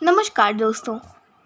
नमस्कार दोस्तों,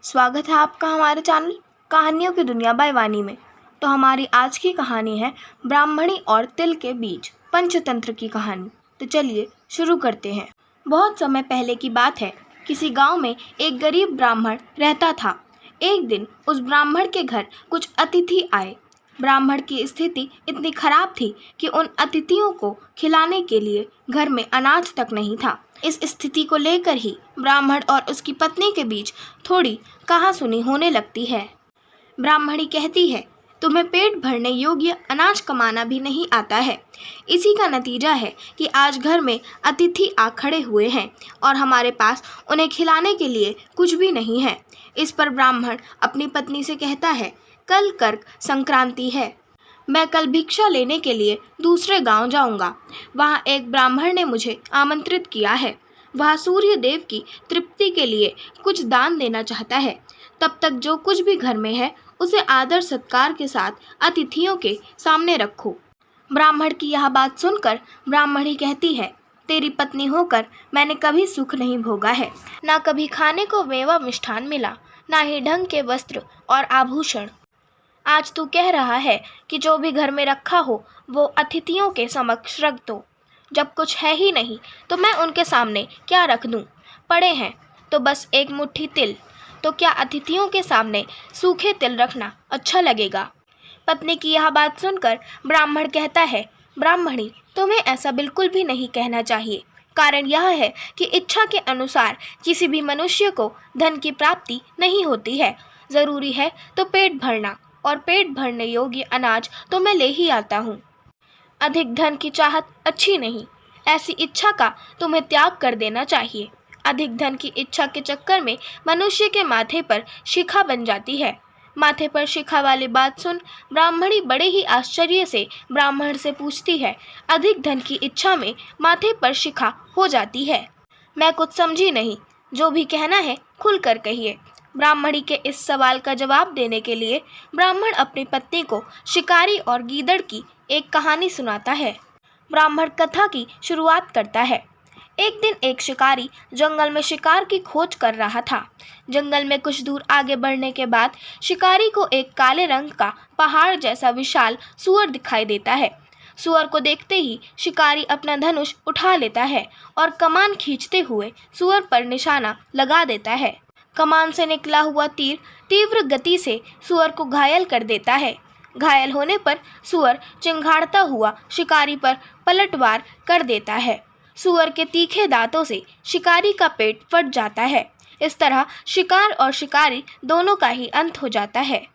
स्वागत है आपका हमारे चैनल कहानियों की दुनिया बाय वानी में। तो हमारी आज की कहानी है ब्राह्मणी और तिल के बीच पंचतंत्र की कहानी। तो चलिए शुरू करते हैं। बहुत समय पहले की बात है। किसी गांव में एक गरीब ब्राह्मण रहता था। एक दिन उस ब्राह्मण के घर कुछ अतिथि आए। ब्राह्मण की स्थिति इतनी खराब थी कि उन अतिथियों को खिलाने के लिए घर में अनाज तक नहीं था। इस स्थिति को लेकर ही ब्राह्मण और उसकी पत्नी के बीच थोड़ी कहासुनी होने लगती है। ब्राह्मणी कहती है, तुम्हें पेट भरने योग्य अनाज कमाना भी नहीं आता है। इसी का नतीजा है कि आज घर में अतिथि आ खड़े हुए हैं और हमारे पास उन्हें खिलाने के लिए कुछ भी नहीं है। इस पर ब्राह्मण अपनी पत्नी से कहता है, कल कर्क संक्रांति है। मैं कल भिक्षा लेने के लिए दूसरे गांव जाऊंगा। वहां एक ब्राह्मण ने मुझे आमंत्रित किया है। वह सूर्य देव की तृप्ति के लिए कुछ दान देना चाहता है। तब तक जो कुछ भी घर में है उसे आदर सत्कार के साथ अतिथियों के सामने रखो। ब्राह्मण की यह बात सुनकर ब्राह्मणी कहती है, तेरी पत्नी होकर मैंने कभी सुख नहीं भोगा है। ना कभी खाने को मेवा मिष्ठान मिला, ना ही ढंग के वस्त्र और आभूषण। आज तू कह रहा है कि जो भी घर में रखा हो वो अतिथियों के समक्ष रख दो। जब कुछ है ही नहीं तो मैं उनके सामने क्या रख दूं? पड़े हैं तो बस एक मुट्ठी तिल। तो क्या अतिथियों के सामने सूखे तिल रखना अच्छा लगेगा? पत्नी की यह बात सुनकर ब्राह्मण कहता है, ब्राह्मणी, तुम्हें ऐसा बिल्कुल भी नहीं कहना चाहिए। कारण यह है कि इच्छा के अनुसार किसी भी मनुष्य को धन की प्राप्ति नहीं होती है। ज़रूरी है तो पेट भरना, और पेट भरने योग्य अनाज तो मैं ले ही आता हूँ। अधिक धन की चाहत अच्छी नहीं। ऐसी इच्छा का तुम्हें त्याग कर देना चाहिए। अधिक धन की इच्छा के चक्कर में मनुष्य के माथे पर शिखा बन जाती है। माथे पर शिखा वाली बात सुन ब्राह्मणी बड़े ही आश्चर्य से ब्राह्मण से पूछती है, अधिक धन की इच्छा में माथे पर शिखा हो जाती है? मैं कुछ समझी नहीं। जो भी कहना है खुल कर कहिए। ब्राह्मणी के इस सवाल का जवाब देने के लिए ब्राह्मण अपनी पत्नी को शिकारी और गीदड़ की एक कहानी सुनाता है। ब्राह्मण कथा की शुरुआत करता है। एक दिन एक शिकारी जंगल में शिकार की खोज कर रहा था। जंगल में कुछ दूर आगे बढ़ने के बाद शिकारी को एक काले रंग का पहाड़ जैसा विशाल सूअर दिखाई देता है। सूअर को देखते ही शिकारी अपना धनुष उठा लेता है और कमान खींचते हुए सूअर पर निशाना लगा देता है। कमान से निकला हुआ तीर तीव्र गति से सूअर को घायल कर देता है। घायल होने पर सूअर चिंघाड़ता हुआ शिकारी पर पलटवार कर देता है। सूअर के तीखे दांतों से शिकारी का पेट फट जाता है। इस तरह शिकार और शिकारी दोनों का ही अंत हो जाता है।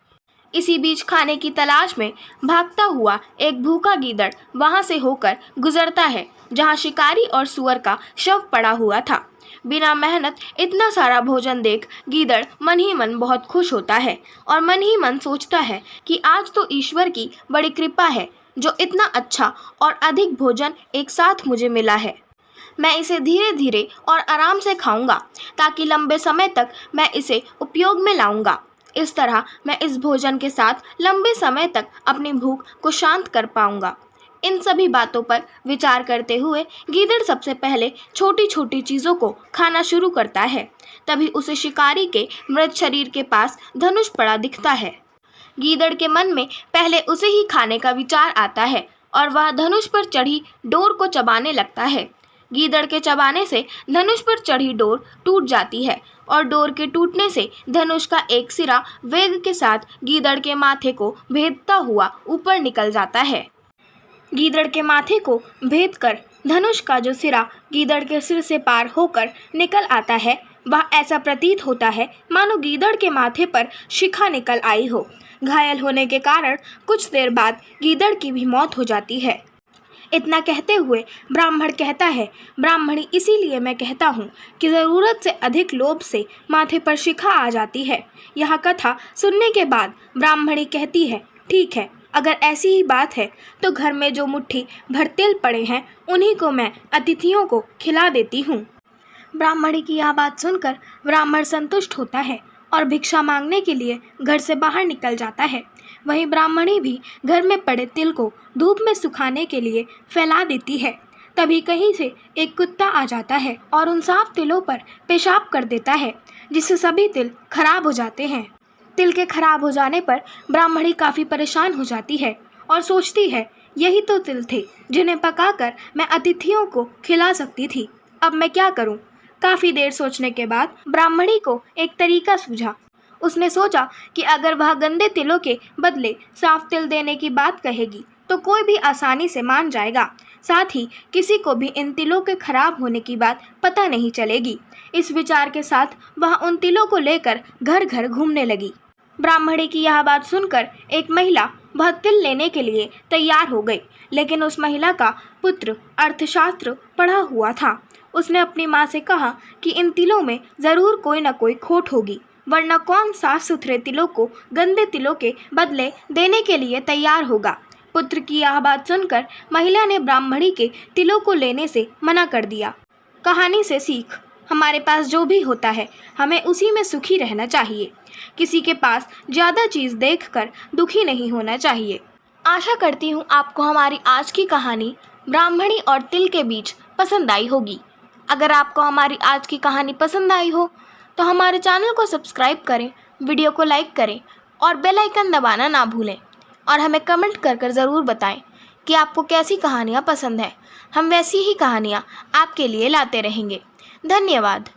इसी बीच खाने की तलाश में भागता हुआ एक भूखा गीदड़ वहां से होकर गुजरता है जहां शिकारी और सूअर का शव पड़ा हुआ था। बिना मेहनत इतना सारा भोजन देख गीदड़ मन ही मन बहुत खुश होता है और मन ही मन सोचता है कि आज तो ईश्वर की बड़ी कृपा है जो इतना अच्छा और अधिक भोजन एक साथ मुझे मिला है। मैं इसे धीरे धीरे और आराम से खाऊंगा ताकि लंबे समय तक मैं इसे उपयोग में लाऊंगा। इस तरह मैं इस भोजन के साथ लंबे समय तक अपनी भूख को शांत कर पाऊंगा। इन सभी बातों पर विचार करते हुए गीदड़ सबसे पहले छोटी छोटी चीज़ों को खाना शुरू करता है। तभी उसे शिकारी के मृत शरीर के पास धनुष पड़ा दिखता है। गीदड़ के मन में पहले उसे ही खाने का विचार आता है और वह धनुष पर चढ़ी डोर को चबाने लगता है। गीदड़ के चबाने से धनुष पर चढ़ी डोर टूट जाती है और डोर के टूटने से धनुष का एक सिरा वेग के साथ गीदड़ के माथे को भेदता हुआ ऊपर निकल जाता है। गीदड़ के माथे को भेद कर धनुष का जो सिरा गीदड़ के सिर से पार होकर निकल आता है, वह ऐसा प्रतीत होता है मानो गीदड़ के माथे पर शिखा निकल आई हो। घायल होने के कारण कुछ देर बाद गीदड़ की भी मौत हो जाती है। इतना कहते हुए ब्राह्मण कहता है, ब्राह्मणी, इसीलिए मैं कहता हूँ कि ज़रूरत से अधिक लोभ से माथे पर शिखा आ जाती है। यह कथा सुनने के बाद ब्राह्मणी कहती है, ठीक है, अगर ऐसी ही बात है तो घर में जो मुट्ठी भर तिल पड़े हैं उन्हीं को मैं अतिथियों को खिला देती हूँ। ब्राह्मणी की यह बात सुनकर ब्राह्मण संतुष्ट होता है और भिक्षा मांगने के लिए घर से बाहर निकल जाता है। वहीं ब्राह्मणी भी घर में पड़े तिल को धूप में सुखाने के लिए फैला देती है। तभी कहीं से एक कुत्ता आ जाता है और उन साफ तिलों पर पेशाब कर देता है, जिससे सभी तिल खराब हो जाते हैं। तिल के खराब हो जाने पर ब्राह्मणी काफ़ी परेशान हो जाती है और सोचती है, यही तो तिल थे जिन्हें पकाकर मैं अतिथियों को खिला सकती थी। अब मैं क्या करूं? काफ़ी देर सोचने के बाद ब्राह्मणी को एक तरीका सूझा। उसने सोचा कि अगर वह गंदे तिलों के बदले साफ तिल देने की बात कहेगी तो कोई भी आसानी से मान जाएगा। साथ ही किसी को भी इन तिलों के खराब होने की बात पता नहीं चलेगी। इस विचार के साथ वह उन तिलों को लेकर घर घर घूमने लगी। ब्राह्मणी की यह बात सुनकर एक महिला वह तिल लेने के लिए तैयार हो गई, लेकिन उस महिला का पुत्र अर्थशास्त्र पढ़ा हुआ था। उसने अपनी माँ से कहा कि इन तिलों में ज़रूर कोई न कोई खोट होगी, वरना कौन साफ सुथरे तिलों को गंदे तिलों के बदले देने के लिए तैयार होगा। पुत्र की यह बात सुनकर महिला ने ब्राह्मणी के तिलों को लेने से मना कर दिया। कहानी से सीख, हमारे पास जो भी होता है हमें उसी में सुखी रहना चाहिए। किसी के पास ज़्यादा चीज़ देखकर दुखी नहीं होना चाहिए। आशा करती हूँ आपको हमारी आज की कहानी ब्राह्मणी और तिल के बीच पसंद आई होगी। अगर आपको हमारी आज की कहानी पसंद आई हो तो हमारे चैनल को सब्सक्राइब करें, वीडियो को लाइक करें और बेल आइकन दबाना ना भूलें। और हमें कमेंट कर ज़रूर बताएं कि आपको कैसी कहानियाँ पसंद है। हम वैसी ही कहानियाँ आपके लिए लाते रहेंगे। धन्यवाद।